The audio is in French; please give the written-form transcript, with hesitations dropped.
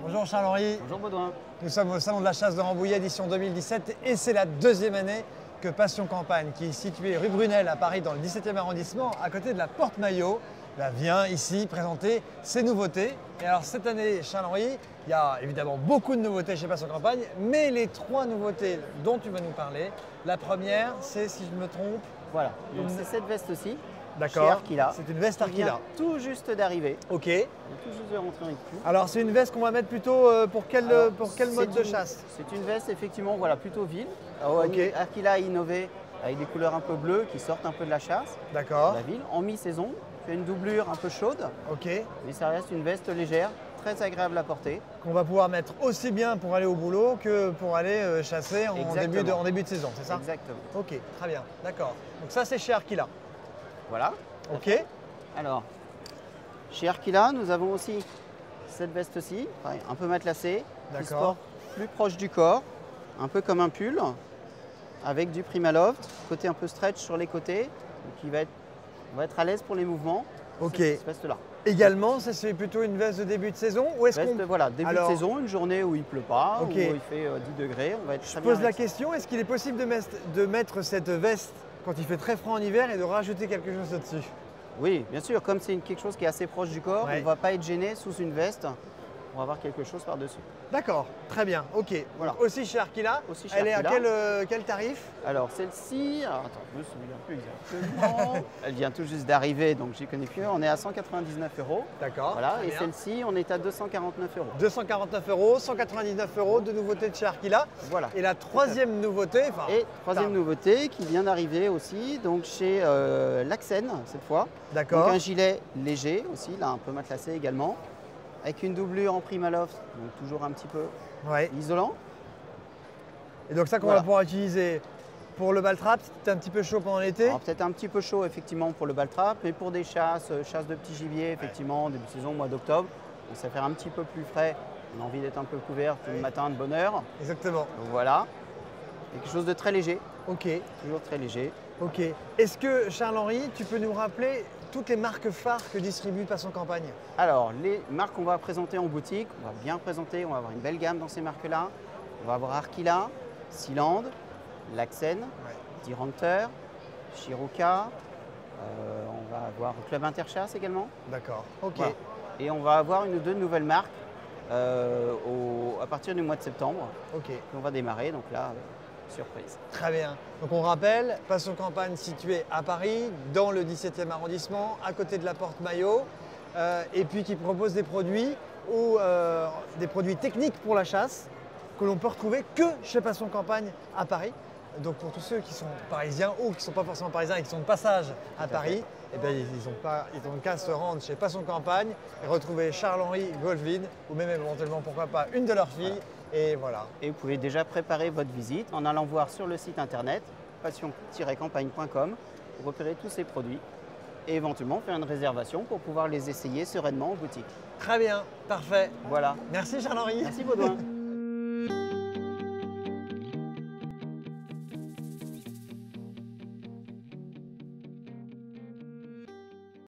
Bonjour Charles-Henri. Bonjour Baudouin. Nous sommes au Salon de la Chasse de Rambouillet édition 2017 et c'est la deuxième année que Passion Campagne, qui est située rue Brunel à Paris dans le 17e arrondissement, à côté de la Porte Maillot, vient ici présenter ses nouveautés. Et alors cette année, Charles-Henri, il y a évidemment beaucoup de nouveautés chez Passion Campagne, mais les trois nouveautés dont tu vas nous parler, la première, c'est, si je me trompe, Voilà, donc c'est cette veste-ci. d'accord, Chez Arkila. c'est une veste Qui vient Arkila. tout juste d'arriver. Ok. Elle est tout juste de rentrer avec nous. Alors c'est une veste qu'on va mettre plutôt pour quel mode de chasse? C'est une veste effectivement voilà, plutôt ville. Ok. Arkila a innové avec des couleurs un peu bleues qui sortent un peu de la chasse, de D'accord. la ville. En mi-saison, fait une doublure un peu chaude, Ok. mais ça reste une veste légère, très agréable à porter. Qu'on va pouvoir mettre aussi bien pour aller au boulot que pour aller chasser en début de saison, c'est ça? Exactement. Ok, très bien, d'accord. Donc ça c'est chez Arkila. Voilà. Ok. Alors, chez Arkila, nous avons aussi cette veste-ci, pareil, un peu matelassée, qui se D'accord. porte plus proche du corps, un peu comme un pull, avec du Primaloft, côté un peu stretch sur les côtés, donc qui va être à l'aise pour les mouvements. Ok. Cette veste-là. Également, ça c'est plutôt une veste de début de saison ou est-ce Veste, qu'on... voilà, début Alors- de saison, une journée où il ne pleut pas, Ok. où il fait 10 degrés, on va être Je très bien pose la avec ça. question, est-ce qu'il est possible de mettre cette veste quand il fait très froid en hiver et de rajouter quelque chose au-dessus? Oui, bien sûr, comme c'est quelque chose qui est assez proche du corps, Ouais. on ne va pas être gêné sous une veste, on va avoir quelque chose par-dessus. D'accord, très bien, ok. Voilà. Donc, aussi chez Arkila, Aussi chez elle est à Arkila. quel tarif? Alors celle-ci, alors attends, je me souviens plus exactement. Elle vient tout juste d'arriver, donc j'y connais plus. On est à 199 €. D'accord, Voilà, très et bien. celle-ci, on est à 249 €. 249 €, 199 € de nouveautés de chez Arkila. Voilà. Et la troisième nouveauté, enfin, Et troisième pardon. nouveauté qui vient d'arriver aussi, donc chez Laxen cette fois. D'accord. Donc un gilet léger aussi, là un peu matelassé également, avec une doublure en Primaloft, donc toujours un petit peu Ouais. isolant. Et donc ça qu'on Voilà. va pouvoir utiliser pour le baltrap, c'est un petit peu chaud pendant l'été. Alors peut-être un petit peu chaud effectivement pour le baltrap, mais pour des chasses de petits gibiers, effectivement, début de saison, mois d'octobre, donc ça fait un petit peu plus frais. On a envie d'être un peu couvert tout le matin de bonne heure. Exactement. Donc voilà, quelque chose de très léger, Ok, toujours très léger. ok. Est-ce que Charles-Henri, tu peux nous rappeler toutes les marques phares que distribue Passion Campagne? Alors les marques qu'on va présenter en boutique, on va bien présenter, on va avoir une belle gamme dans ces marques-là. On va avoir Arkila, Sealand, Laxen, Deer Hunter, Shiroka, on va avoir Club Interchasse également. D'accord, ok. Voilà. Et on va avoir une ou deux nouvelles marques à partir du mois de septembre. Ok, On va démarrer, donc là, surprise. très bien. Donc on rappelle, Passion Campagne située à Paris, dans le 17e arrondissement, à côté de la Porte Maillot, et puis qui propose des produits des produits techniques pour la chasse que l'on peut retrouver que chez Passion Campagne à Paris. Donc pour tous ceux qui sont parisiens ou qui ne sont pas forcément parisiens et qui sont de passage à Paris, eh bien, ils n'ont qu'à se rendre chez Passion Campagne et retrouver Charles-Henri Goldwyn ou même éventuellement, pourquoi pas, une de leurs filles. Et voilà. Et vous pouvez déjà préparer votre visite en allant voir sur le site internet passion-campagne.com pour repérer tous ces produits et éventuellement faire une réservation pour pouvoir les essayer sereinement en boutique. Très bien, parfait. Voilà. Merci Charles-Henri. Merci Baudouin.